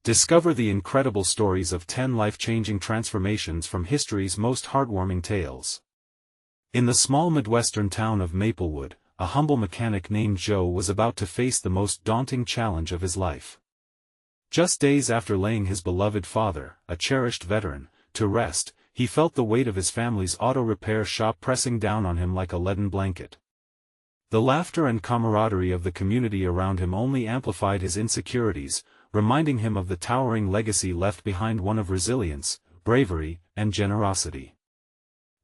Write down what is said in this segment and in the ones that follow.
Discover the incredible stories of 10 life-changing transformations from history's most heartwarming tales. In the small Midwestern town of Maplewood, a humble mechanic named Joe was about to face the most daunting challenge of his life. Just days after laying his beloved father, a cherished veteran, to rest, he felt the weight of his family's auto repair shop pressing down on him like a leaden blanket. The laughter and camaraderie of the community around him only amplified his insecurities, reminding him of the towering legacy left behind, one of resilience, bravery, and generosity.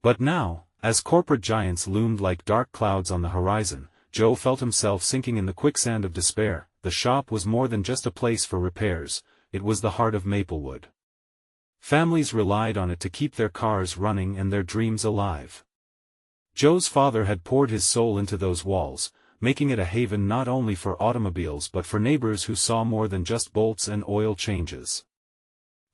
But now, as corporate giants loomed like dark clouds on the horizon, Joe felt himself sinking in the quicksand of despair. The shop was more than just a place for repairs, it was the heart of Maplewood. Families relied on it to keep their cars running and their dreams alive. Joe's father had poured his soul into those walls, making it a haven not only for automobiles but for neighbors who saw more than just bolts and oil changes.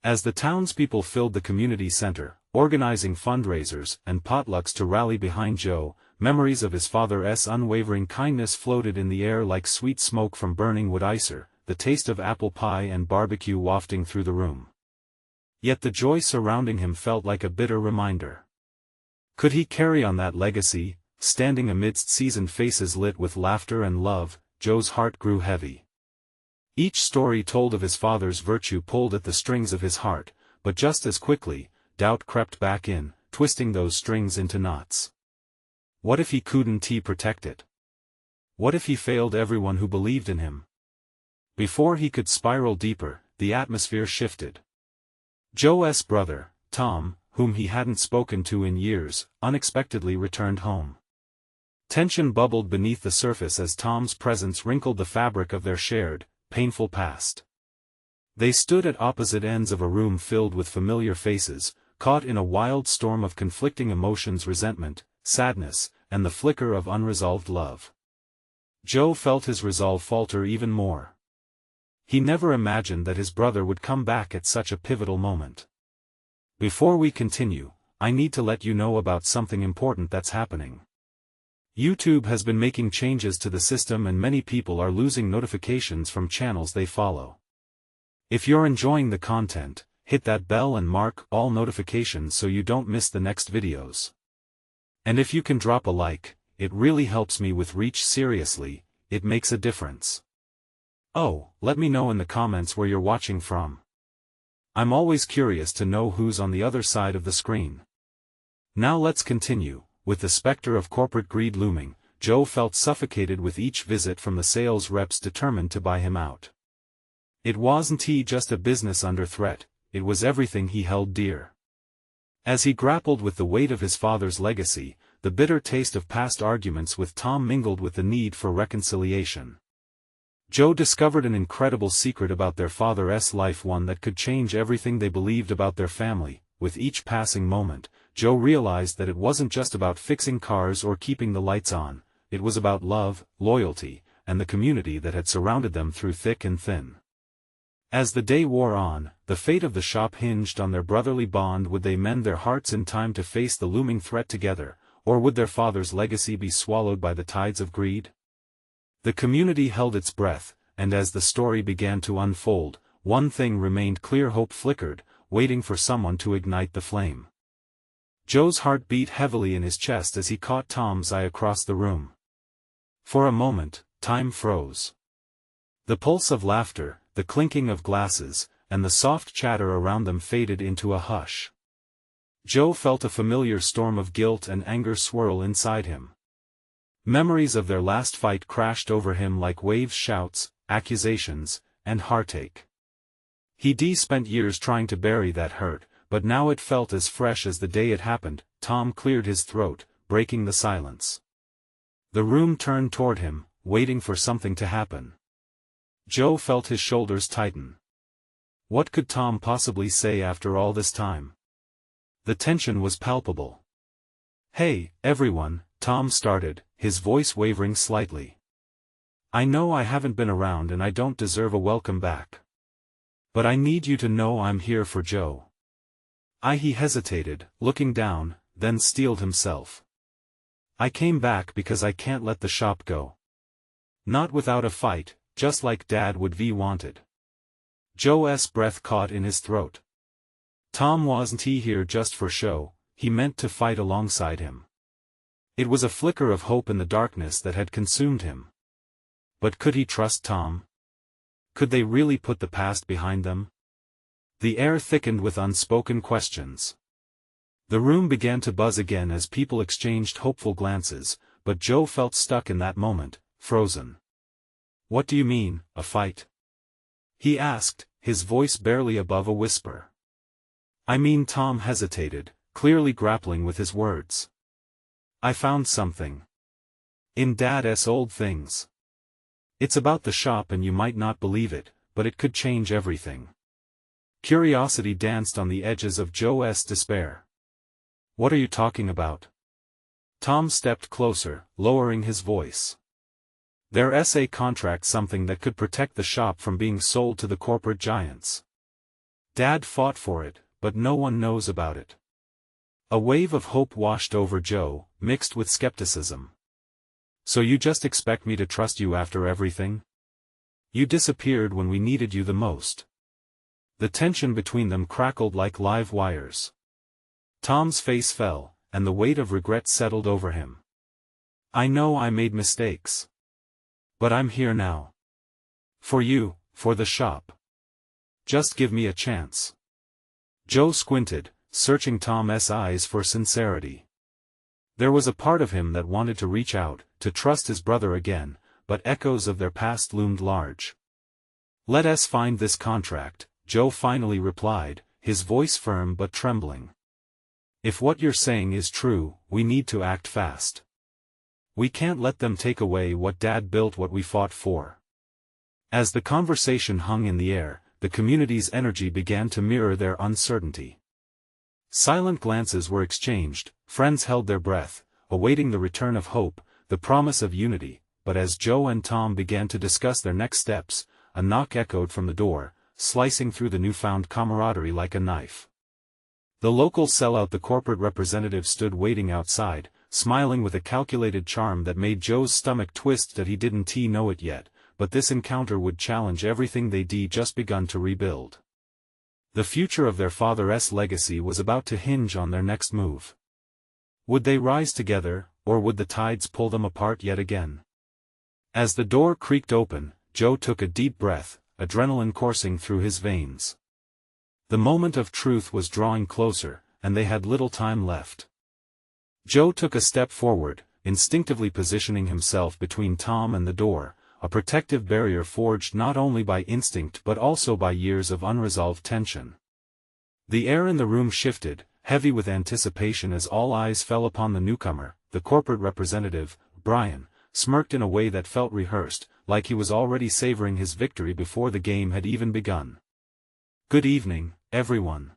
As the townspeople filled the community center, organizing fundraisers and potlucks to rally behind Joe, memories of his father's unwavering kindness floated in the air like sweet smoke from burning wood icer, the taste of apple pie and barbecue wafting through the room. Yet the joy surrounding him felt like a bitter reminder. Could he carry on that legacy? Standing amidst seasoned faces lit with laughter and love, Joe's heart grew heavy. Each story told of his father's virtue pulled at the strings of his heart, but just as quickly, doubt crept back in, twisting those strings into knots. What if he couldn't protect it? What if he failed everyone who believed in him? Before he could spiral deeper, the atmosphere shifted. Joe's brother, Tom, whom he hadn't spoken to in years, unexpectedly returned home. Tension bubbled beneath the surface as Tom's presence wrinkled the fabric of their shared, painful past. They stood at opposite ends of a room filled with familiar faces, caught in a wild storm of conflicting emotions: resentment, sadness, and the flicker of unresolved love. Joe felt his resolve falter even more. He never imagined that his brother would come back at such a pivotal moment. Before we continue, I need to let you know about something important that's happening. YouTube has been making changes to the system and many people are losing notifications from channels they follow. If you're enjoying the content, hit that bell and mark all notifications so you don't miss the next videos. And if you can drop a like, it really helps me with reach. Seriously, it makes a difference. Oh, let me know in the comments where you're watching from. I'm always curious to know who's on the other side of the screen. Now let's continue. With the specter of corporate greed looming, Joe felt suffocated with each visit from the sales reps determined to buy him out. It wasn't just a business under threat, it was everything he held dear. As he grappled with the weight of his father's legacy, the bitter taste of past arguments with Tom mingled with the need for reconciliation. Joe discovered an incredible secret about their father's life, one that could change everything they believed about their family. With each passing moment, Joe realized that it wasn't just about fixing cars or keeping the lights on, it was about love, loyalty, and the community that had surrounded them through thick and thin. As the day wore on, the fate of the shop hinged on their brotherly bond. Would they mend their hearts in time to face the looming threat together, or would their father's legacy be swallowed by the tides of greed? The community held its breath, and as the story began to unfold, one thing remained clear: hope flickered, waiting for someone to ignite the flame. Joe's heart beat heavily in his chest as he caught Tom's eye across the room. For a moment, time froze. The pulse of laughter, the clinking of glasses, and the soft chatter around them faded into a hush. Joe felt a familiar storm of guilt and anger swirl inside him. Memories of their last fight crashed over him like waves: shouts, accusations, and heartache. He'd spent years trying to bury that hurt, but now it felt as fresh as the day it happened. Tom cleared his throat, breaking the silence. The room turned toward him, waiting for something to happen. Joe felt his shoulders tighten. What could Tom possibly say after all this time? The tension was palpable. "Hey, everyone," Tom started, his voice wavering slightly. "I know I haven't been around and I don't deserve a welcome back. But I need you to know I'm here for Joe." He hesitated, looking down, then steeled himself. "I came back because I can't let the shop go. Not without a fight, just like Dad would have wanted." Joe's breath caught in his throat. Tom wasn't here just for show, he meant to fight alongside him. It was a flicker of hope in the darkness that had consumed him. But could he trust Tom? Could they really put the past behind them? The air thickened with unspoken questions. The room began to buzz again as people exchanged hopeful glances, but Joe felt stuck in that moment, frozen. "What do you mean, a fight?" he asked, his voice barely above a whisper. "I mean," Tom hesitated, clearly grappling with his words. "I found something. In Dad's old things. It's about the shop and you might not believe it, but it could change everything." Curiosity danced on the edges of Joe's despair. "What are you talking about?" Tom stepped closer, lowering his voice. "There's a contract, something that could protect the shop from being sold to the corporate giants. Dad fought for it, but no one knows about it." A wave of hope washed over Joe, mixed with skepticism. "So you just expect me to trust you after everything? You disappeared when we needed you the most." The tension between them crackled like live wires. Tom's face fell, and the weight of regret settled over him. "I know I made mistakes. But I'm here now. For you, for the shop. Just give me a chance." Joe squinted, searching Tom's eyes for sincerity. There was a part of him that wanted to reach out, to trust his brother again, but echoes of their past loomed large. "Let us find this contract," Joe finally replied, his voice firm but trembling. "If what you're saying is true, we need to act fast. We can't let them take away what Dad built, what we fought for." As the conversation hung in the air, the community's energy began to mirror their uncertainty. Silent glances were exchanged, friends held their breath, awaiting the return of hope, the promise of unity, but as Joe and Tom began to discuss their next steps, a knock echoed from the door, slicing through the newfound camaraderie like a knife. The local sellout, the corporate representative, stood waiting outside, smiling with a calculated charm that made Joe's stomach twist that he didn't know it yet, but this encounter would challenge everything they'd just begun to rebuild. The future of their father's legacy was about to hinge on their next move. Would they rise together, or would the tides pull them apart yet again? As the door creaked open, Joe took a deep breath, adrenaline coursing through his veins. The moment of truth was drawing closer, and they had little time left. Joe took a step forward, instinctively positioning himself between Tom and the door, a protective barrier forged not only by instinct but also by years of unresolved tension. The air in the room shifted, heavy with anticipation, as all eyes fell upon the newcomer. The corporate representative, Brian, smirked in a way that felt rehearsed, like he was already savoring his victory before the game had even begun. "Good evening, everyone.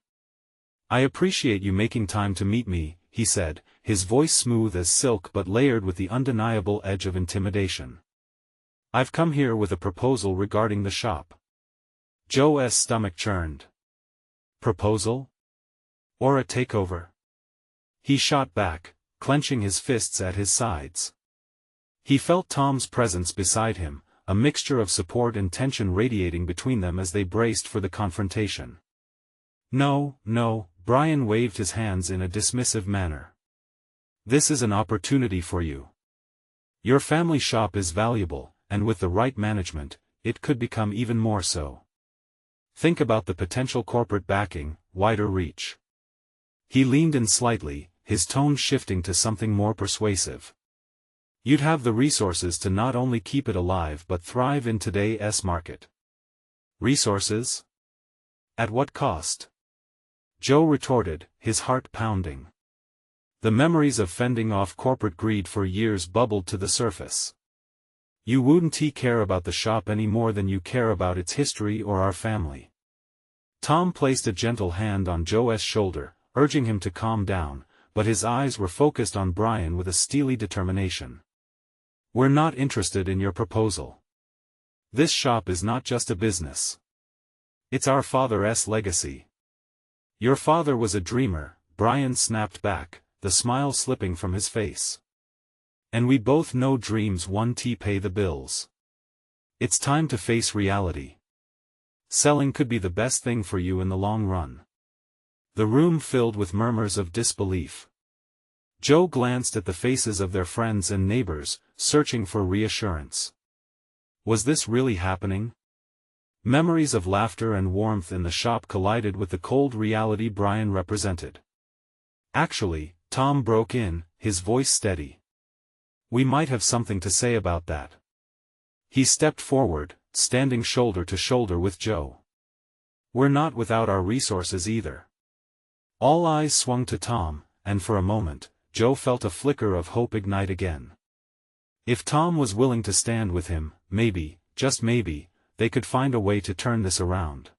I appreciate you making time to meet me," he said, his voice smooth as silk but layered with the undeniable edge of intimidation. "I've come here with a proposal regarding the shop." Joe's stomach churned. Proposal? Or a takeover? He shot back, clenching his fists at his sides. He felt Tom's presence beside him, a mixture of support and tension radiating between them as they braced for the confrontation. "No, no," Brian waved his hands in a dismissive manner. "This is an opportunity for you. Your family shop is valuable, and with the right management, it could become even more so. Think about the potential corporate backing, wider reach." He leaned in slightly, his tone shifting to something more persuasive. "You'd have the resources to not only keep it alive but thrive in today's market." "Resources? At what cost?" Joe retorted, his heart pounding. The memories of fending off corporate greed for years bubbled to the surface. "You wouldn't care about the shop any more than you care about its history or our family." Tom placed a gentle hand on Joe's shoulder, urging him to calm down, but his eyes were focused on Brian with a steely determination. "We're not interested in your proposal. This shop is not just a business. It's our father's legacy." "Your father was a dreamer," Brian snapped back, the smile slipping from his face. "And we both know dreams won't pay the bills. It's time to face reality." selling could be the best thing for you in the long run. The room filled with murmurs of disbelief. Joe glanced at the faces of their friends and neighbors, searching for reassurance. Was this really happening? Memories of laughter and warmth in the shop collided with the cold reality Brian represented. Actually, Tom broke in, his voice steady. We might have something to say about that. He stepped forward, standing shoulder to shoulder with Joe. We're not without our resources either. All eyes swung to Tom, and for a moment, Joe felt a flicker of hope ignite again. If Tom was willing to stand with him, maybe, just maybe, they could find a way to turn this around.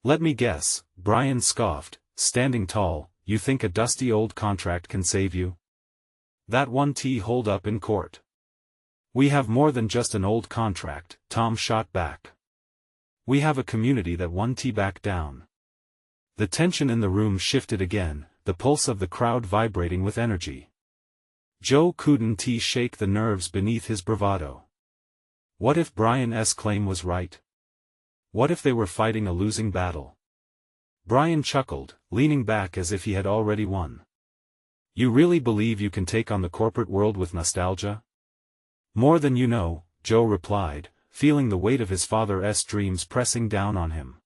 Let me guess, Brian scoffed, standing tall, you think a dusty old contract can save you? That one hold up in court. We have more than just an old contract, Tom shot back. We have a community that won back down. The tension in the room shifted again, the pulse of the crowd vibrating with energy. Joe couldn't shake the nerves beneath his bravado. What if Brian's claim was right? What if they were fighting a losing battle? Brian chuckled, leaning back as if he had already won. You really believe you can take on the corporate world with nostalgia? More than you know, Joe replied, feeling the weight of his father's dreams pressing down on him.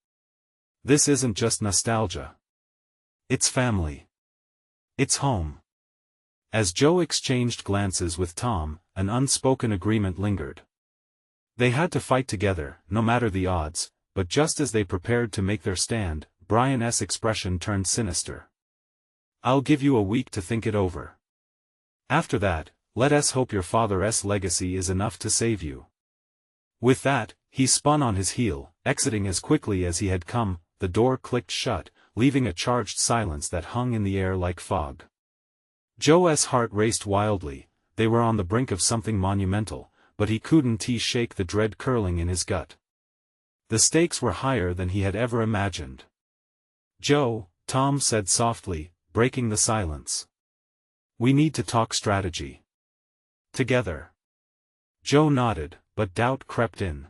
This isn't just nostalgia. It's family. It's home. As Joe exchanged glances with Tom, an unspoken agreement lingered. They had to fight together, no matter the odds, but just as they prepared to make their stand, Brian's expression turned sinister. I'll give you a week to think it over. After that, let us hope your father's legacy is enough to save you. With that, he spun on his heel, exiting as quickly as he had come. The door clicked shut, leaving a charged silence that hung in the air like fog. Joe's heart raced wildly. They were on the brink of something monumental, but he couldn't shake the dread curling in his gut. The stakes were higher than he had ever imagined. Joe, Tom said softly, breaking the silence. We need to talk strategy. Together. Joe nodded, but doubt crept in.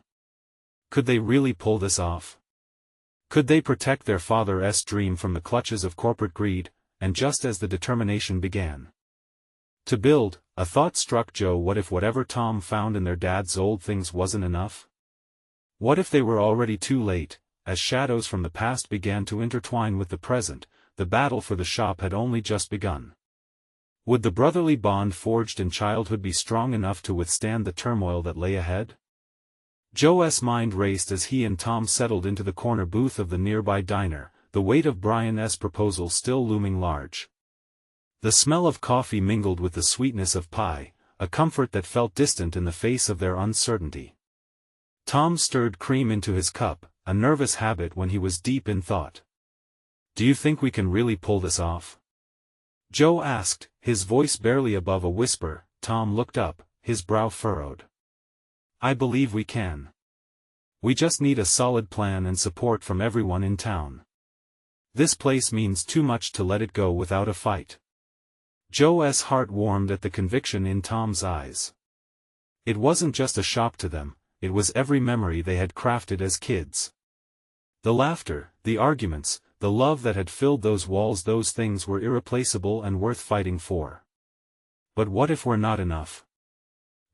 Could they really pull this off? Could they protect their father's dream from the clutches of corporate greed? And just as the determination began to build, a thought struck Joe. What if whatever Tom found in their dad's old things wasn't enough? What if they were already too late? As shadows from the past began to intertwine with the present, the battle for the shop had only just begun. Would the brotherly bond forged in childhood be strong enough to withstand the turmoil that lay ahead? Joe's mind raced as he and Tom settled into the corner booth of the nearby diner, the weight of Brian's proposal still looming large. The smell of coffee mingled with the sweetness of pie, a comfort that felt distant in the face of their uncertainty. Tom stirred cream into his cup, a nervous habit when he was deep in thought. Do you think we can really pull this off? Joe asked, his voice barely above a whisper. Tom looked up, his brow furrowed. I believe we can. We just need a solid plan and support from everyone in town. This place means too much to let it go without a fight. Joe's heart warmed at the conviction in Tom's eyes. It wasn't just a shop to them, it was every memory they had crafted as kids. The laughter, the arguments, the love that had filled those walls, those things were irreplaceable and worth fighting for. But what if we're not enough?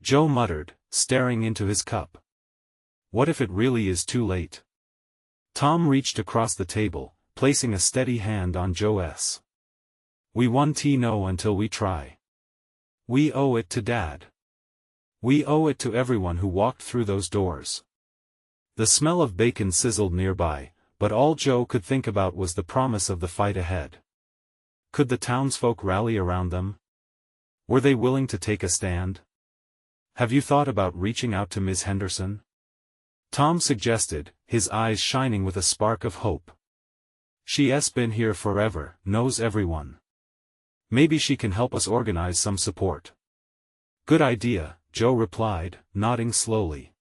Joe muttered, staring into his cup. What if it really is too late? Tom reached across the table, placing a steady hand on Joe's. We won't know until we try. We owe it to Dad. We owe it to everyone who walked through those doors. The smell of bacon sizzled nearby, but all Joe could think about was the promise of the fight ahead. Could the townsfolk rally around them? Were they willing to take a stand? Have you thought about reaching out to Ms. Henderson? Tom suggested, his eyes shining with a spark of hope. She's been here forever, knows everyone. Maybe she can help us organize some support. Good idea, Joe replied, nodding slowly.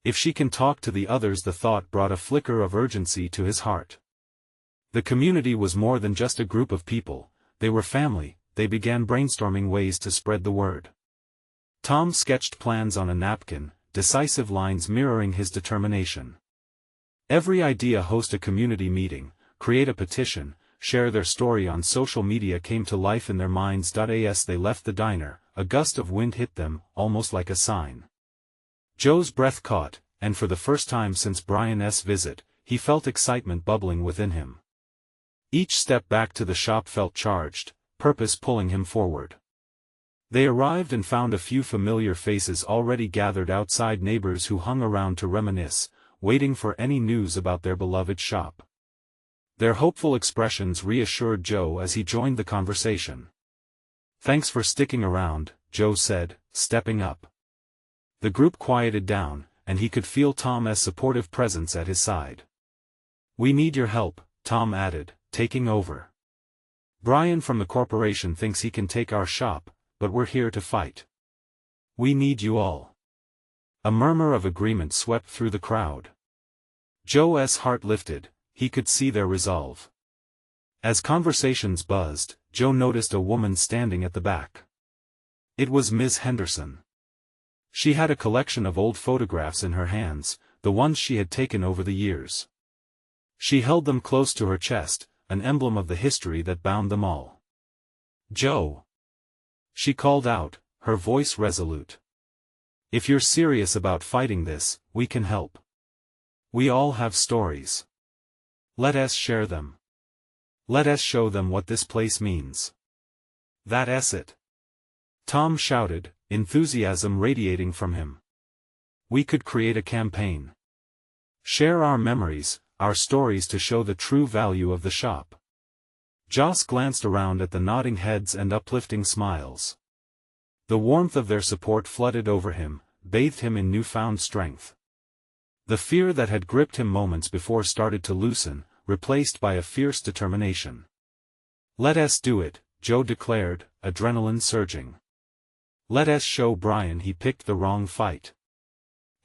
If she can talk to the others. The thought brought a flicker of urgency to his heart. The community was more than just a group of people, they were family. They began brainstorming ways to spread the word. Tom sketched plans on a napkin, decisive lines mirroring his determination. Every idea: host a community meeting, create a petition, share their story on social media came to life in their minds. As they left the diner, a gust of wind hit them, almost like a sign. Joe's breath caught, and for the first time since Brian's visit, he felt excitement bubbling within him. Each step back to the shop felt charged, purpose pulling him forward. They arrived and found a few familiar faces already gathered outside, neighbors who hung around to reminisce, waiting for any news about their beloved shop. Their hopeful expressions reassured Joe as he joined the conversation. "Thanks for sticking around," Joe said, stepping up. The group quieted down, and he could feel Tom's supportive presence at his side. "We need your help," Tom added, taking over. "Brian from the corporation thinks he can take our shop, but we're here to fight. We need you all." A murmur of agreement swept through the crowd. Joe's heart lifted, he could see their resolve. As conversations buzzed, Joe noticed a woman standing at the back. It was Ms. Henderson. She had a collection of old photographs in her hands, the ones she had taken over the years. She held them close to her chest, an emblem of the history that bound them all. "Joe," she called out, her voice resolute. "If you're serious about fighting this, we can help. We all have stories. Let us share them. Let us show them what this place means." "That's it," Tom shouted, enthusiasm radiating from him. "We could create a campaign. Share our memories, our stories to show the true value of the shop." Joss glanced around at the nodding heads and uplifting smiles. The warmth of their support flooded over him, bathed him in newfound strength. The fear that had gripped him moments before started to loosen, replaced by a fierce determination. "Let us do it," Joe declared, adrenaline surging. "Let us show Brian he picked the wrong fight."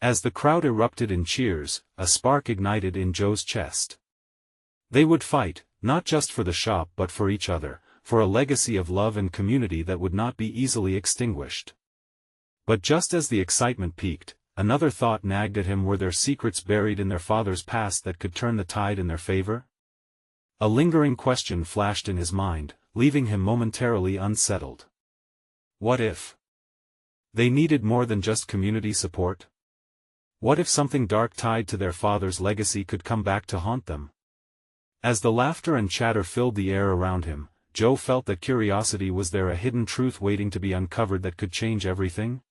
As the crowd erupted in cheers, a spark ignited in Joe's chest. They would fight, not just for the shop but for each other, for a legacy of love and community that would not be easily extinguished. But just as the excitement peaked, another thought nagged at him: were there secrets buried in their father's past that could turn the tide in their favor? A lingering question flashed in his mind, leaving him momentarily unsettled. What if they needed more than just community support? What if something dark tied to their father's legacy could come back to haunt them? As the laughter and chatter filled the air around him, Joe felt that curiosity: was there a hidden truth waiting to be uncovered that could change everything?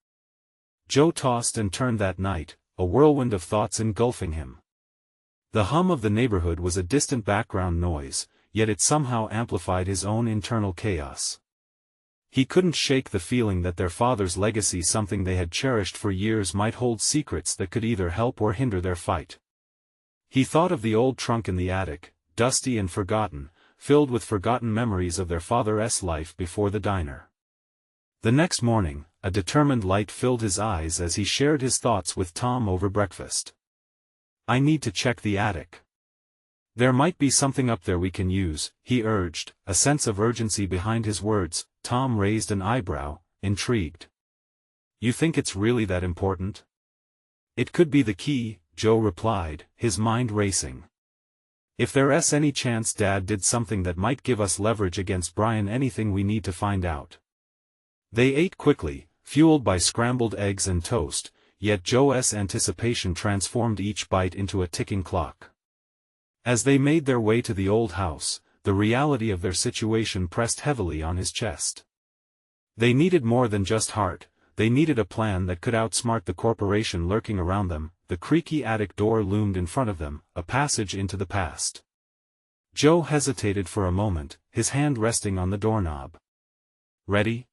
Joe tossed and turned that night, a whirlwind of thoughts engulfing him. The hum of the neighborhood was a distant background noise, yet it somehow amplified his own internal chaos. He couldn't shake the feeling that their father's legacy, something they had cherished for years, might hold secrets that could either help or hinder their fight. He thought of the old trunk in the attic, dusty and forgotten, filled with forgotten memories of their father's life before the diner. The next morning, a determined light filled his eyes as he shared his thoughts with Tom over breakfast. "I need to check the attic. There might be something up there we can use," he urged, a sense of urgency behind his words. Tom raised an eyebrow, intrigued. "You think it's really that important?" "It could be the key," Joe replied, his mind racing. "If there's any chance Dad did something that might give us leverage against Brian, anything we need to find out." They ate quickly, fueled by scrambled eggs and toast, yet Joe's anticipation transformed each bite into a ticking clock. As they made their way to the old house, the reality of their situation pressed heavily on his chest. They needed more than just heart, they needed a plan that could outsmart the corporation lurking around them. The creaky attic door loomed in front of them, a passage into the past. Joe hesitated for a moment, his hand resting on the doorknob. "Ready?"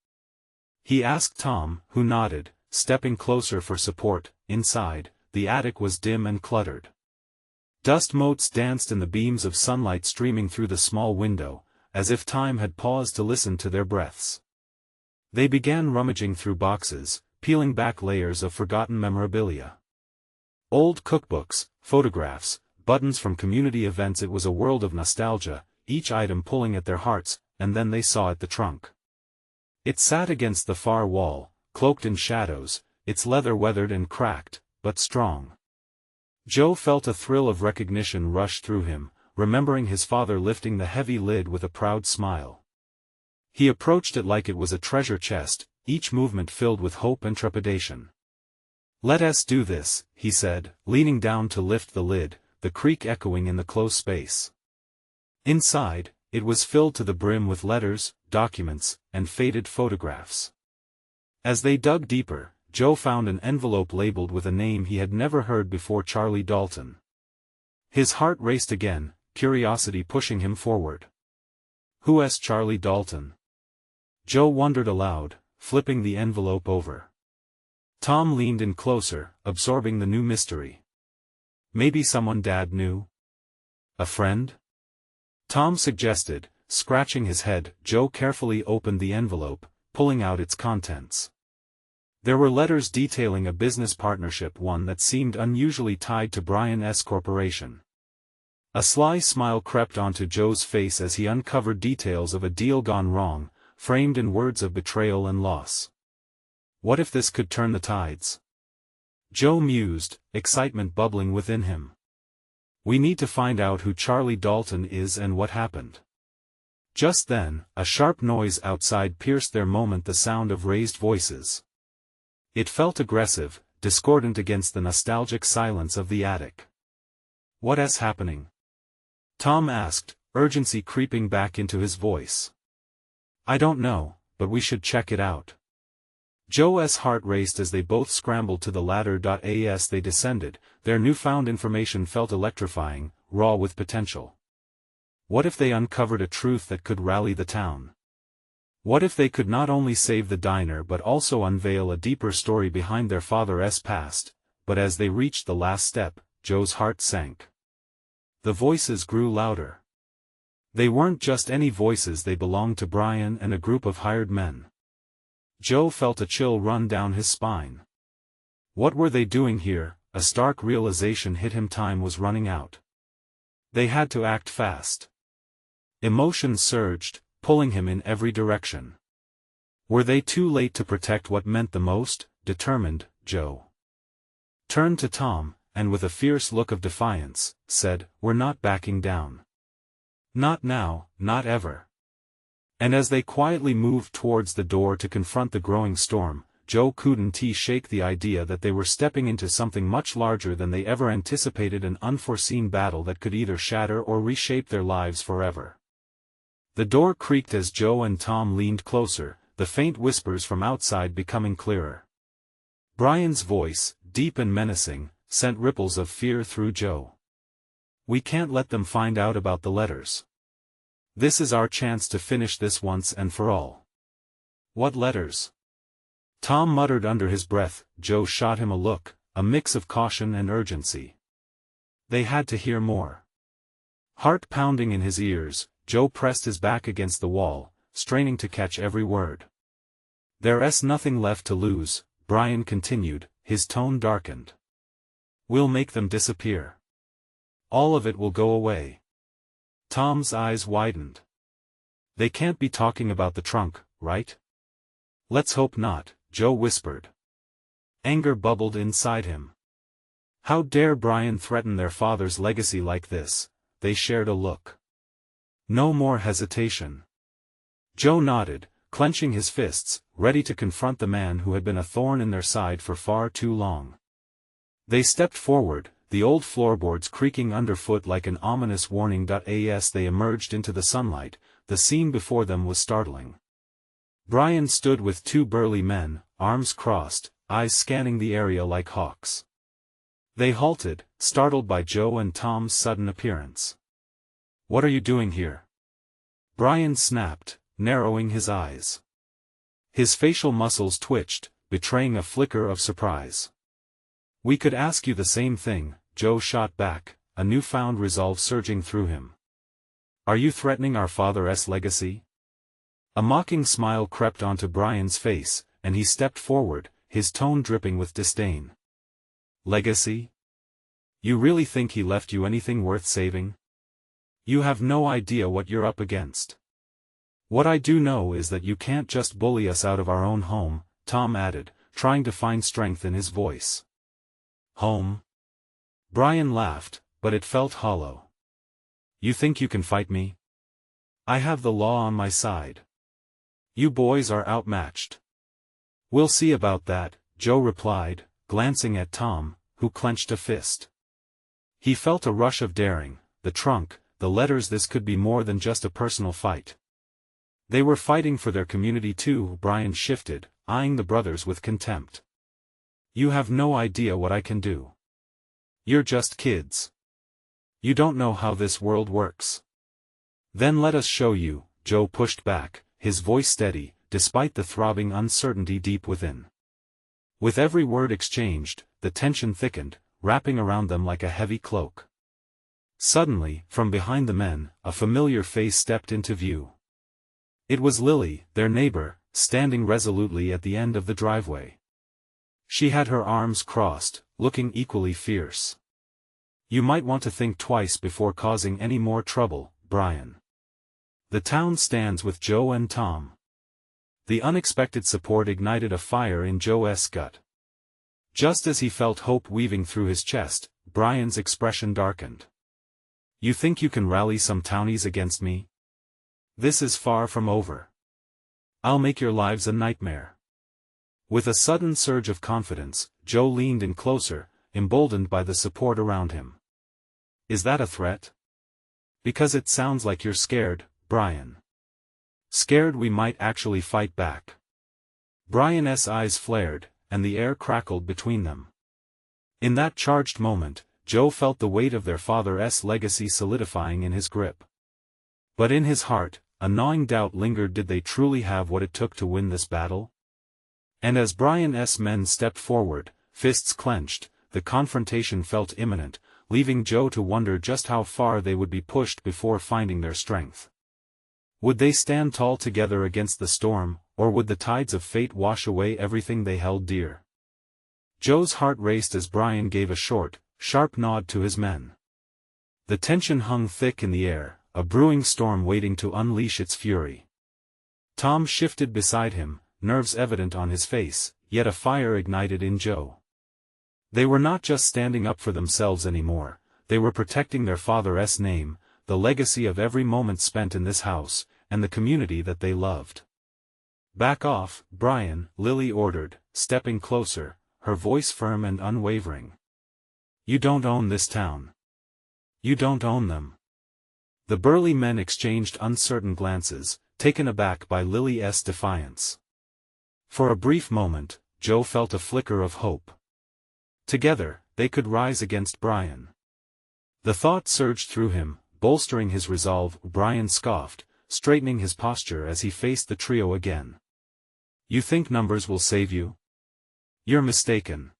he asked Tom, who nodded, stepping closer for support. Inside, the attic was dim and cluttered. Dust motes danced in the beams of sunlight streaming through the small window, as if time had paused to listen to their breaths. They began rummaging through boxes, peeling back layers of forgotten memorabilia. Old cookbooks, photographs, buttons from community events. It was a world of nostalgia, each item pulling at their hearts. And then they saw it: the trunk. It sat against the far wall, cloaked in shadows, its leather weathered and cracked, but strong. Joe felt a thrill of recognition rush through him, remembering his father lifting the heavy lid with a proud smile. He approached it like it was a treasure chest, each movement filled with hope and trepidation. "Let us do this," he said, leaning down to lift the lid, the creak echoing in the close space. Inside, it was filled to the brim with letters, documents, and faded photographs. As they dug deeper, Joe found an envelope labeled with a name he had never heard before: Charlie Dalton. His heart raced again, curiosity pushing him forward. "Who's Charlie Dalton?" Joe wondered aloud, flipping the envelope over. Tom leaned in closer, absorbing the new mystery. "Maybe someone Dad knew? A friend?" Tom suggested, scratching his head. Joe carefully opened the envelope, pulling out its contents. There were letters detailing a business partnership, one that seemed unusually tied to Brian's corporation. A sly smile crept onto Joe's face as he uncovered details of a deal gone wrong, framed in words of betrayal and loss. What if this could turn the tides? Joe mused, excitement bubbling within him. "We need to find out who Charlie Dalton is and what happened." Just then, a sharp noise outside pierced their moment, the sound of raised voices. It felt aggressive, discordant against the nostalgic silence of the attic. "What's happening?" Tom asked, urgency creeping back into his voice. "I don't know, but we should check it out." Joe's heart raced as they both scrambled to the ladder. As they descended, their newfound information felt electrifying, raw with potential. What if they uncovered a truth that could rally the town? What if they could not only save the diner but also unveil a deeper story behind their father's past? But as they reached the last step, Joe's heart sank. The voices grew louder. They weren't just any voices, they belonged to Brian and a group of hired men. Joe felt a chill run down his spine. What were they doing here? A stark realization hit him: time was running out. They had to act fast. Emotions surged, pulling him in every direction. Were they too late to protect what meant the most? Determined, Joe turned to Tom, and with a fierce look of defiance, said, "We're not backing down. Not now, not ever." And as they quietly moved towards the door to confront the growing storm, Joe couldn't shake the idea that they were stepping into something much larger than they ever anticipated, an unforeseen battle that could either shatter or reshape their lives forever. The door creaked as Joe and Tom leaned closer, the faint whispers from outside becoming clearer. Brian's voice, deep and menacing, sent ripples of fear through Joe. "We can't let them find out about the letters. This is our chance to finish this once and for all." "What letters?" Tom muttered under his breath. Joe shot him a look, a mix of caution and urgency. They had to hear more. Heart pounding in his ears, Joe pressed his back against the wall, straining to catch every word. "There's nothing left to lose," Brian continued, his tone darkened. "We'll make them disappear. All of it will go away." Tom's eyes widened. "They can't be talking about the trunk, right?" "Let's hope not," Joe whispered. Anger bubbled inside him. How dare Brian threaten their father's legacy like this? They shared a look. No more hesitation. Joe nodded, clenching his fists, ready to confront the man who had been a thorn in their side for far too long. They stepped forward, the old floorboards creaking underfoot like an ominous warning. As they emerged into the sunlight, the scene before them was startling. Brian stood with two burly men, arms crossed, eyes scanning the area like hawks. They halted, startled by Joe and Tom's sudden appearance. "What are you doing here?" Brian snapped, narrowing his eyes. His facial muscles twitched, betraying a flicker of surprise. "We could ask you the same thing," Joe shot back, a newfound resolve surging through him. "Are you threatening our father's legacy?" A mocking smile crept onto Brian's face, and he stepped forward, his tone dripping with disdain. "Legacy? You really think he left you anything worth saving? You have no idea what you're up against." "What I do know is that you can't just bully us out of our own home," Tom added, trying to find strength in his voice. "Home? Brian laughed, but it felt hollow. You think you can fight me? I have the law on my side. You boys are outmatched. We'll see about that, Joe replied, glancing at Tom, who clenched a fist. He felt a rush of daring, the trunk, the letters. This could be more than just a personal fight. They were fighting for their community too. Brian shifted, eyeing the brothers with contempt. You have no idea what I can do. You're just kids. You don't know how this world works. Then let us show you, Joe pushed back, his voice steady, despite the throbbing uncertainty deep within. With every word exchanged, the tension thickened, wrapping around them like a heavy cloak. Suddenly, from behind the men, a familiar face stepped into view. It was Lily, their neighbor, standing resolutely at the end of the driveway. She had her arms crossed, looking equally fierce. You might want to think twice before causing any more trouble, Brian. The town stands with Joe and Tom. The unexpected support ignited a fire in Joe's gut. Just as he felt hope weaving through his chest, Brian's expression darkened. You think you can rally some townies against me? This is far from over. I'll make your lives a nightmare. With a sudden surge of confidence, Joe leaned in closer, emboldened by the support around him. Is that a threat? Because it sounds like you're scared, Brian. Scared we might actually fight back. Brian's eyes flared, and the air crackled between them. In that charged moment, Joe felt the weight of their father's legacy solidifying in his grip. But in his heart, a gnawing doubt lingered. Did they truly have what it took to win this battle? And as Brian's men stepped forward, fists clenched, the confrontation felt imminent, leaving Joe to wonder just how far they would be pushed before finding their strength. Would they stand tall together against the storm, or would the tides of fate wash away everything they held dear? Joe's heart raced as Brian gave a short, sharp nod to his men. The tension hung thick in the air, a brewing storm waiting to unleash its fury. Tom shifted beside him, nerves evident on his face, yet a fire ignited in Joe. They were not just standing up for themselves anymore, they were protecting their father's name, the legacy of every moment spent in this house, and the community that they loved. Back off, Brian, Lily ordered, stepping closer, her voice firm and unwavering. You don't own this town. You don't own them. The burly men exchanged uncertain glances, taken aback by Lily's defiance. For a brief moment, Joe felt a flicker of hope. Together, they could rise against Brian. The thought surged through him, bolstering his resolve. Brian scoffed, straightening his posture as he faced the trio again. You think numbers will save you? You're mistaken.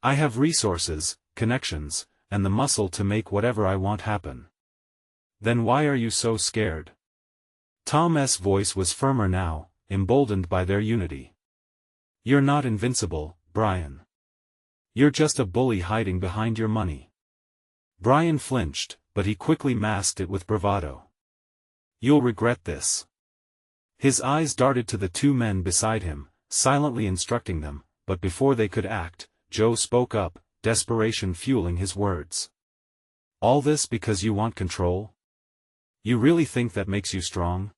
I have resources, connections, and the muscle to make whatever I want happen. Then why are you so scared? Tom's voice was firmer now, emboldened by their unity. You're not invincible, Brian. You're just a bully hiding behind your money. Brian flinched, but he quickly masked it with bravado. You'll regret this. His eyes darted to the two men beside him, silently instructing them, but before they could act, Joe spoke up, desperation fueling his words. All this because you want control? You really think that makes you strong?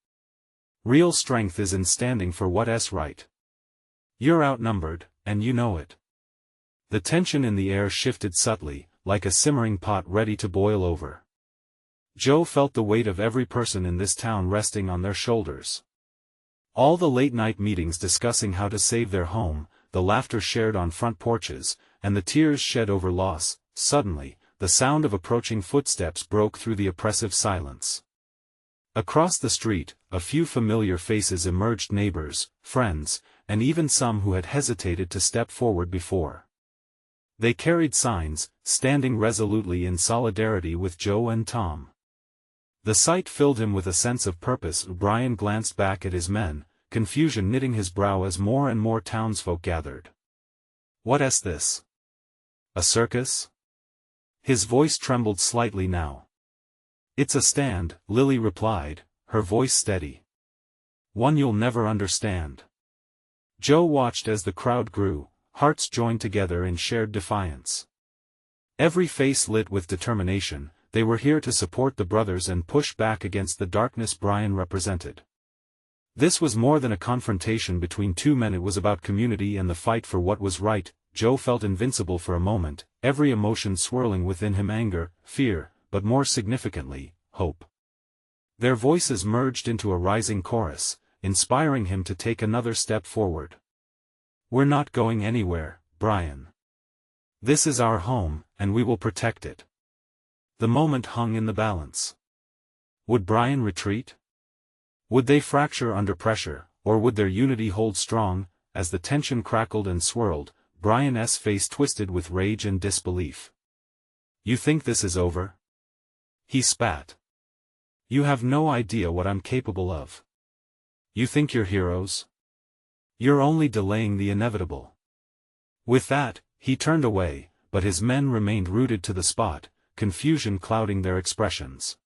Real strength is in standing for what's right. You're outnumbered, and you know it. The tension in the air shifted subtly, like a simmering pot ready to boil over. Joe felt the weight of every person in this town resting on their shoulders. All the late-night meetings discussing how to save their home, the laughter shared on front porches, and the tears shed over loss. Suddenly, the sound of approaching footsteps broke through the oppressive silence. Across the street, a few familiar faces emerged, neighbors, friends, and even some who had hesitated to step forward before. They carried signs, standing resolutely in solidarity with Joe and Tom. The sight filled him with a sense of purpose. Brian glanced back at his men, confusion knitting his brow as more and more townsfolk gathered. What's this? A circus? His voice trembled slightly now. It's a stand, Lily replied, her voice steady. One you'll never understand. Joe watched as the crowd grew, hearts joined together in shared defiance. Every face lit with determination. They were here to support the brothers and push back against the darkness Brian represented. This was more than a confrontation between two men, it was about community and the fight for what was right. Joe felt invincible for a moment, every emotion swirling within him: anger, fear, but more significantly, hope. Their voices merged into a rising chorus, inspiring him to take another step forward. "We're not going anywhere, Brian. This is our home, and we will protect it." The moment hung in the balance. Would Brian retreat? Would they fracture under pressure, or would their unity hold strong? As the tension crackled and swirled, Brian's face twisted with rage and disbelief. "You think this is over?" he spat. "You have no idea what I'm capable of. You think you're heroes? You're only delaying the inevitable." With that, he turned away, but his men remained rooted to the spot, confusion clouding their expressions.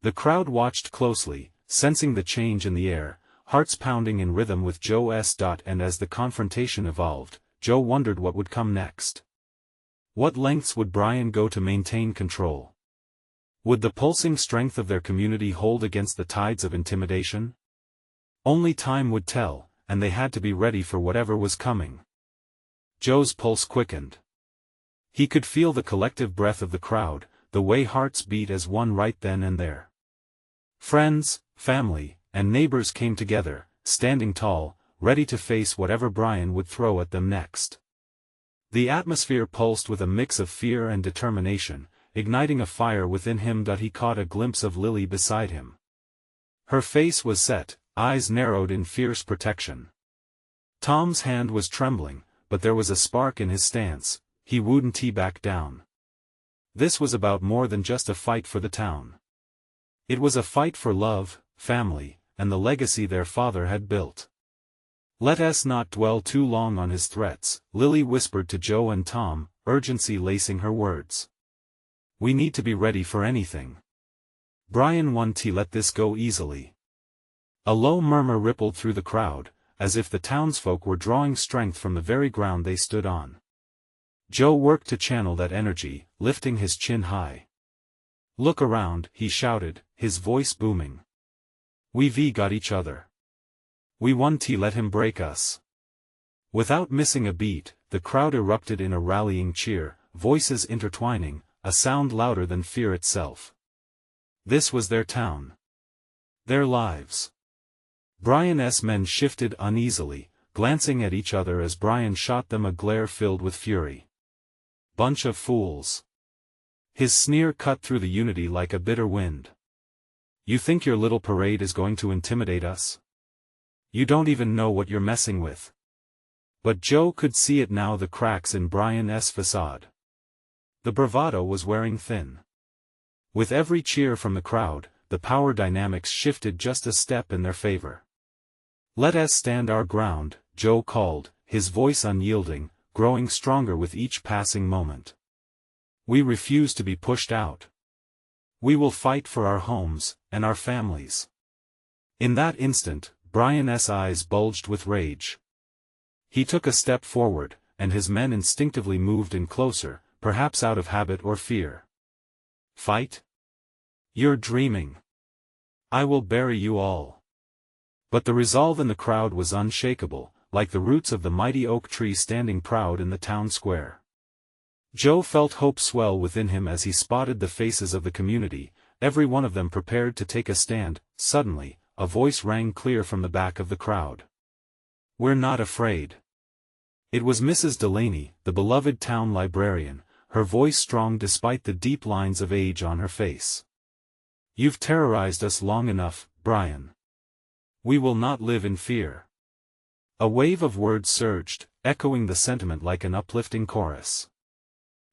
The crowd watched closely, sensing the change in the air, hearts pounding in rhythm with Joe's. And as the confrontation evolved, Joe wondered what would come next. What lengths would Brian go to maintain control? Would the pulsing strength of their community hold against the tides of intimidation? Only time would tell, and they had to be ready for whatever was coming. Joe's pulse quickened. He could feel the collective breath of the crowd, the way hearts beat as one right then and there. Friends, family, and neighbors came together, standing tall, ready to face whatever Brian would throw at them next. The atmosphere pulsed with a mix of fear and determination, igniting a fire within him. He caught a glimpse of Lily beside him. Her face was set, eyes narrowed in fierce protection. Tom's hand was trembling, but there was a spark in his stance. He wouldn't back down. This was about more than just a fight for the town. It was a fight for love, family, and the legacy their father had built. "Let us not dwell too long on his threats," Lily whispered to Joe and Tom, urgency lacing her words. "We need to be ready for anything. Brian won't let this go easily." A low murmur rippled through the crowd, as if the townsfolk were drawing strength from the very ground they stood on. Joe worked to channel that energy, lifting his chin high. "Look around," he shouted, his voice booming. "We've got each other. We won't let him break us." Without missing a beat, the crowd erupted in a rallying cheer, voices intertwining, a sound louder than fear itself. This was their town. Their lives. Brian's men shifted uneasily, glancing at each other as Brian shot them a glare filled with fury. "Bunch of fools." His sneer cut through the unity like a bitter wind. "You think your little parade is going to intimidate us? You don't even know what you're messing with." But Joe could see it now, the cracks in Brian's facade. The bravado was wearing thin. With every cheer from the crowd, the power dynamics shifted just a step in their favor. "Let us stand our ground," Joe called, his voice unyielding, growing stronger with each passing moment. "We refuse to be pushed out. We will fight for our homes, and our families." In that instant, Brian's eyes bulged with rage. He took a step forward, and his men instinctively moved in closer, perhaps out of habit or fear. "Fight? You're dreaming. I will bury you all." But the resolve in the crowd was unshakable, like the roots of the mighty oak tree standing proud in the town square. Joe felt hope swell within him as he spotted the faces of the community, every one of them prepared to take a stand. Suddenly, a voice rang clear from the back of the crowd. "We're not afraid." It was Mrs. Delaney, the beloved town librarian, her voice strong despite the deep lines of age on her face. "You've terrorized us long enough, Brian. We will not live in fear." A wave of words surged, echoing the sentiment like an uplifting chorus.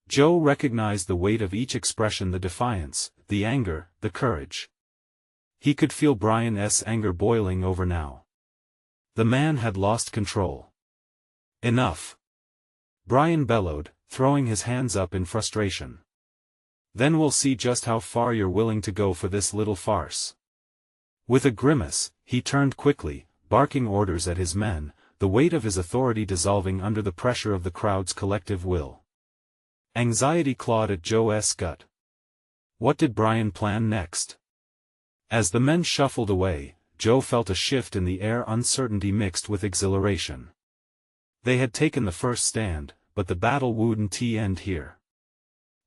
Joe recognized the weight of each expression, the defiance, the anger, the courage. He could feel Brian's anger boiling over now. The man had lost control. "Enough!" Brian bellowed, throwing his hands up in frustration. "Then we'll see just how far you're willing to go for this little farce." With a grimace, he turned quickly, barking orders at his men, the weight of his authority dissolving under the pressure of the crowd's collective will. Anxiety clawed at Joe's gut. What did Brian plan next? As the men shuffled away, Joe felt a shift in the air, uncertainty mixed with exhilaration. They had taken the first stand, but the battle wouldn't end here.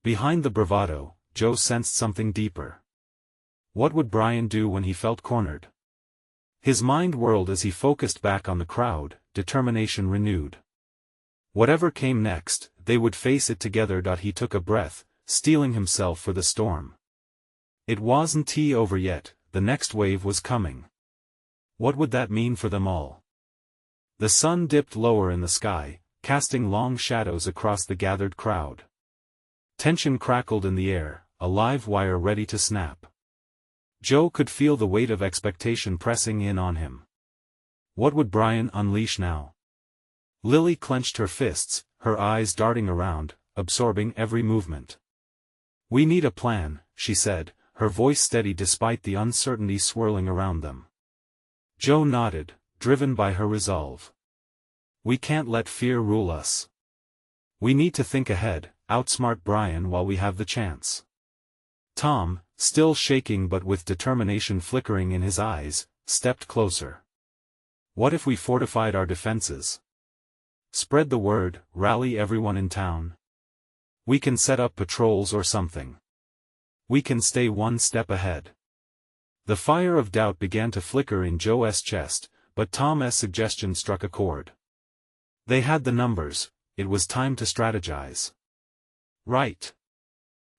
Behind the bravado, Joe sensed something deeper. What would Brian do when he felt cornered? His mind whirled as he focused back on the crowd, determination renewed. Whatever came next, they would face it together. He took a breath, steeling himself for the storm. It wasn't over yet, the next wave was coming. What would that mean for them all? The sun dipped lower in the sky, casting long shadows across the gathered crowd. Tension crackled in the air, a live wire ready to snap. Joe could feel the weight of expectation pressing in on him. What would Brian unleash now? Lily clenched her fists, her eyes darting around, absorbing every movement. "We need a plan," she said, her voice steady despite the uncertainty swirling around them. Joe nodded, driven by her resolve. "We can't let fear rule us. We need to think ahead, outsmart Brian while we have the chance." Tom, still shaking but with determination flickering in his eyes, stepped closer. "What if we fortified our defenses? Spread the word, rally everyone in town. We can set up patrols or something. We can stay one step ahead." The fire of doubt began to flicker in Joe's chest, but Tom's suggestion struck a chord. They had the numbers, it was time to strategize. "Right.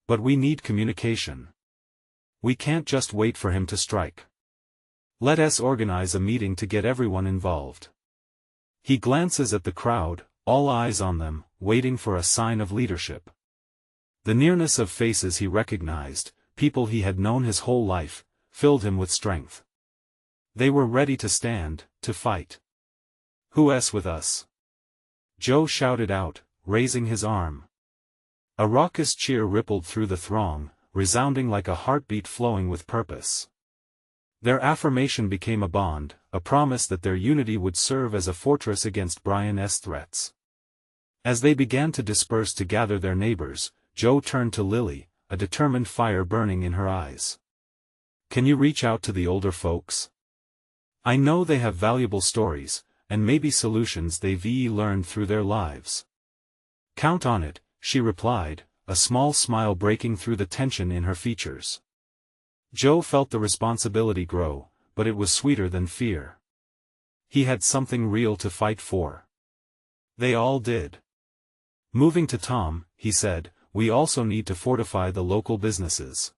But we need communication. We can't just wait for him to strike. Let us organize a meeting to get everyone involved." He glances at the crowd, all eyes on them, waiting for a sign of leadership. The nearness of faces he recognized, people he had known his whole life, filled him with strength. They were ready to stand, to fight. "Who's with us?" Joe shouted out, raising his arm. A raucous cheer rippled through the throng, resounding like a heartbeat flowing with purpose. Their affirmation became a bond, a promise that their unity would serve as a fortress against Brian's threats. As they began to disperse to gather their neighbors, Joe turned to Lily, a determined fire burning in her eyes. "Can you reach out to the older folks? I know they have valuable stories, and maybe solutions they've learned through their lives." "Count on it," she replied, a small smile breaking through the tension in her features. Joe felt the responsibility grow, but it was sweeter than fear. He had something real to fight for. They all did. Moving to Tom, he said, "We also need to fortify the local businesses.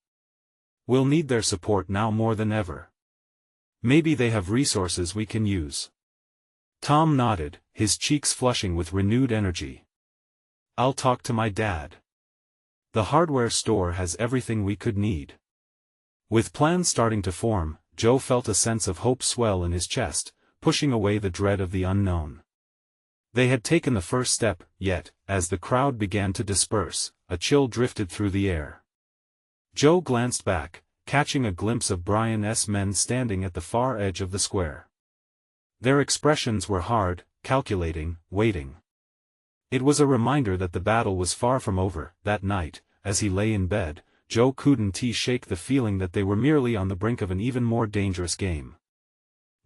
We'll need their support now more than ever. Maybe they have resources we can use." Tom nodded, his cheeks flushing with renewed energy. "I'll talk to my dad. The hardware store has everything we could need." With plans starting to form, Joe felt a sense of hope swell in his chest, pushing away the dread of the unknown. They had taken the first step, yet, as the crowd began to disperse, a chill drifted through the air. Joe glanced back, catching a glimpse of Brian's men standing at the far edge of the square. Their expressions were hard, calculating, waiting. It was a reminder that the battle was far from over. That night, as he lay in bed, Joe couldn't shake the feeling that they were merely on the brink of an even more dangerous game.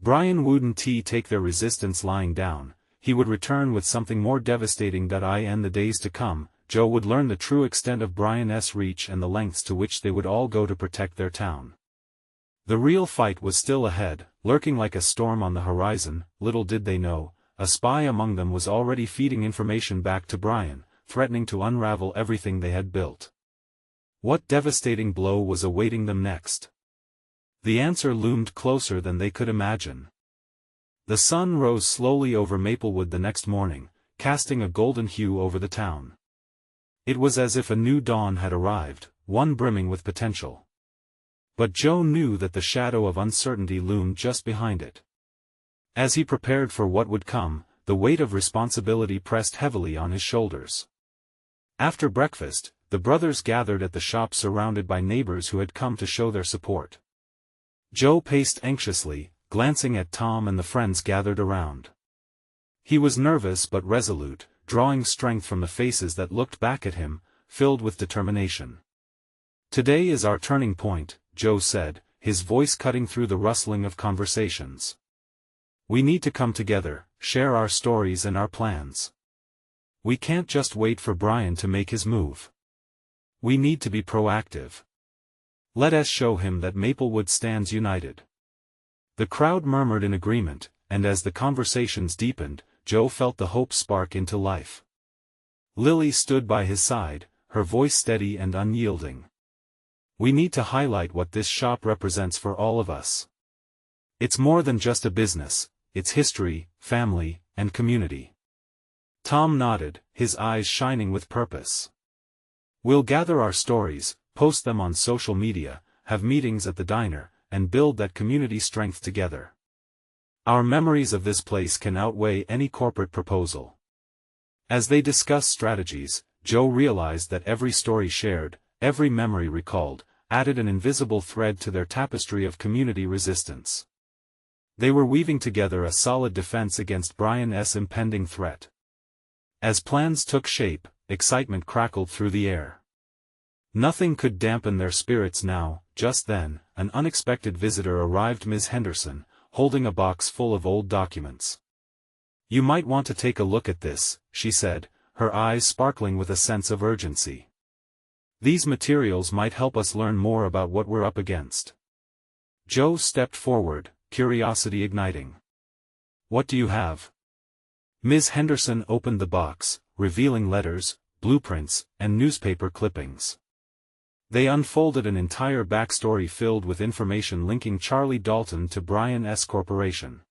Brian wouldn't take their resistance lying down, he would return with something more devastating. In the days to come, Joe would learn the true extent of Brian's reach and the lengths to which they would all go to protect their town. The real fight was still ahead, lurking like a storm on the horizon. Little did they know, a spy among them was already feeding information back to Brian, threatening to unravel everything they had built. What devastating blow was awaiting them next? The answer loomed closer than they could imagine. The sun rose slowly over Maplewood the next morning, casting a golden hue over the town. It was as if a new dawn had arrived, one brimming with potential. But Joe knew that the shadow of uncertainty loomed just behind it. As he prepared for what would come, the weight of responsibility pressed heavily on his shoulders. After breakfast, the brothers gathered at the shop surrounded by neighbors who had come to show their support. Joe paced anxiously, glancing at Tom and the friends gathered around. He was nervous but resolute, drawing strength from the faces that looked back at him, filled with determination. "Today is our turning point," Joe said, his voice cutting through the rustling of conversations. "We need to come together, share our stories and our plans. We can't just wait for Brian to make his move. We need to be proactive. Let us show him that Maplewood stands united." The crowd murmured in agreement, and as the conversations deepened, Joe felt the hope spark into life. Lily stood by his side, her voice steady and unyielding. "We need to highlight what this shop represents for all of us. It's more than just a business, it's history, family, and community." Tom nodded, his eyes shining with purpose. "We'll gather our stories, post them on social media, have meetings at the diner, and build that community strength together. Our memories of this place can outweigh any corporate proposal." As they discussed strategies, Joe realized that every story shared, every memory recalled, added an invisible thread to their tapestry of community resistance. They were weaving together a solid defense against Brian's impending threat. As plans took shape, excitement crackled through the air. Nothing could dampen their spirits now. Just then, an unexpected visitor arrived. Ms. Henderson, holding a box full of old documents. "You might want to take a look at this," she said, her eyes sparkling with a sense of urgency. "These materials might help us learn more about what we're up against." Joe stepped forward, curiosity igniting. "What do you have?" Ms. Henderson opened the box, revealing letters, blueprints, and newspaper clippings. They unfolded an entire backstory filled with information linking Charlie Dalton to Brian's corporation.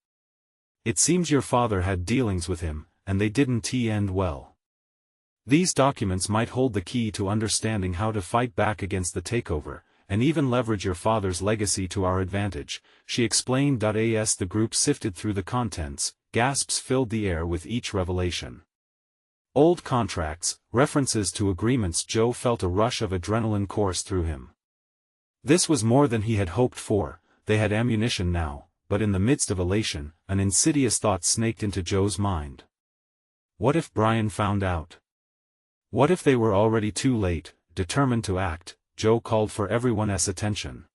"It seems your father had dealings with him, and they didn't end well. These documents might hold the key to understanding how to fight back against the takeover, and even leverage your father's legacy to our advantage," she explained. As the group sifted through the contents, gasps filled the air with each revelation. Old contracts, references to agreements. Joe felt a rush of adrenaline course through him. This was more than he had hoped for. They had ammunition now, but in the midst of elation, an insidious thought snaked into Joe's mind. What if Brian found out? What if they were already too late? Determined to act, Joe called for everyone's attention.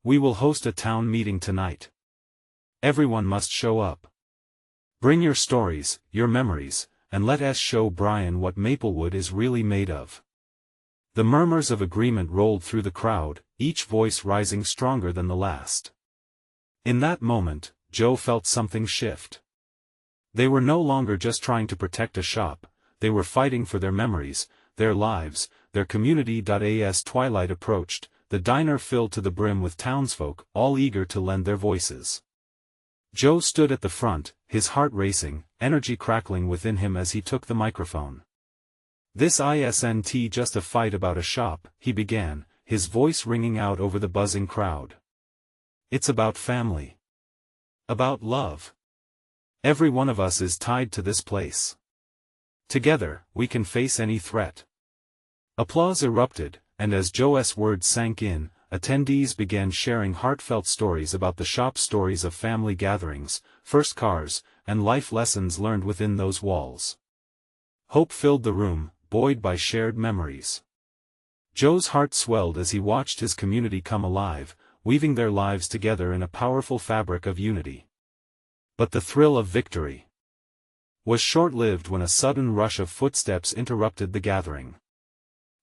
"We will host a town meeting tonight. Everyone must show up. Bring your stories, your memories, and let us show Brian what Maplewood is really made of." The murmurs of agreement rolled through the crowd, each voice rising stronger than the last. In that moment, Joe felt something shift. They were no longer just trying to protect a shop, they were fighting for their memories, their lives, their community. As twilight approached, the diner filled to the brim with townsfolk, all eager to lend their voices. Joe stood at the front, his heart racing, energy crackling within him as he took the microphone. "This isn't just a fight about a shop," he began, his voice ringing out over the buzzing crowd. "It's about family. About love. Every one of us is tied to this place. Together, we can face any threat." Applause erupted, and as Joe's words sank in, attendees began sharing heartfelt stories about the shop, stories of family gatherings, first cars, and life lessons learned within those walls. Hope filled the room, buoyed by shared memories. Joe's heart swelled as he watched his community come alive, weaving their lives together in a powerful fabric of unity. But the thrill of victory was short-lived when a sudden rush of footsteps interrupted the gathering.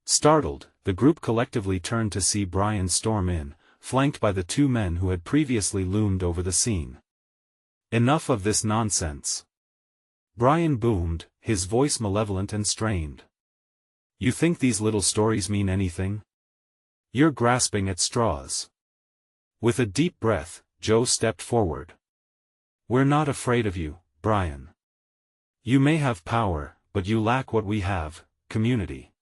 Startled, the group collectively turned to see Brian storm in, flanked by the two men who had previously loomed over the scene. "Enough of this nonsense," Brian boomed, his voice malevolent and strained. "You think these little stories mean anything? You're grasping at straws." With a deep breath, Joe stepped forward. "We're not afraid of you, Brian. You may have power, but you lack what we have, community."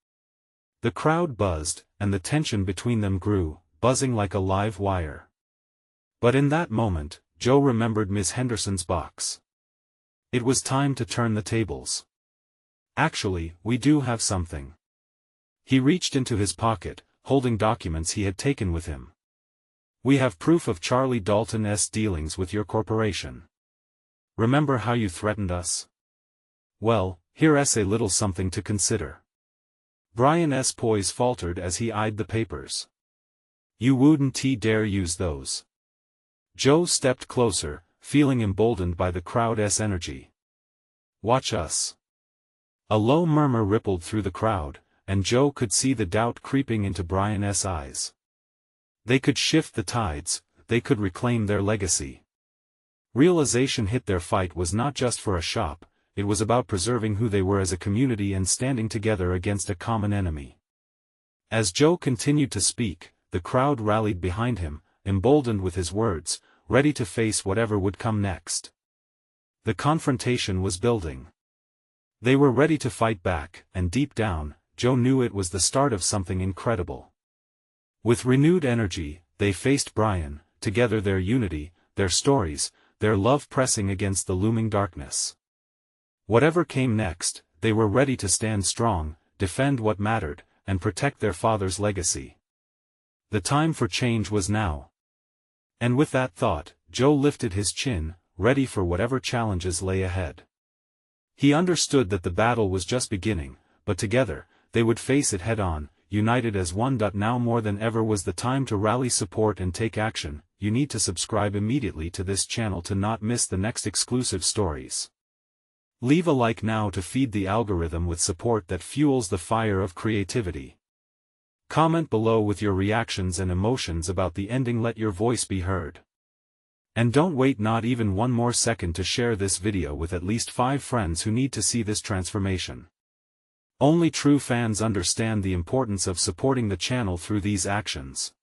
The crowd buzzed, and the tension between them grew, buzzing like a live wire. But in that moment, Joe remembered Miss Henderson's box. It was time to turn the tables. "Actually, we do have something." He reached into his pocket, holding documents he had taken with him. "We have proof of Charlie Dalton's dealings with your corporation. Remember how you threatened us? Well, here's a little something to consider." Brian's poise faltered as he eyed the papers. "You wouldn't dare use those." Joe stepped closer, feeling emboldened by the crowd's energy. "Watch us." A low murmur rippled through the crowd, and Joe could see the doubt creeping into Brian's eyes. They could shift the tides, they could reclaim their legacy. Realization hit their fight was not just for a shop, it was about preserving who they were as a community and standing together against a common enemy. As Joe continued to speak, the crowd rallied behind him, emboldened with his words, ready to face whatever would come next. The confrontation was building. They were ready to fight back, and deep down, Joe knew it was the start of something incredible. With renewed energy, they faced Brian, together their unity, their stories, their love pressing against the looming darkness. Whatever came next, they were ready to stand strong, defend what mattered, and protect their father's legacy. The time for change was now. And with that thought, Joe lifted his chin, ready for whatever challenges lay ahead. He understood that the battle was just beginning, but together, they would face it head-on, united as one. Now more than ever was the time to rally support and take action. You need to subscribe immediately to this channel to not miss the next exclusive stories. Leave a like now to feed the algorithm with support that fuels the fire of creativity. Comment below with your reactions and emotions about the ending. Let your voice be heard. And don't wait not even one more second to share this video with at least 5 friends who need to see this transformation. Only true fans understand the importance of supporting the channel through these actions.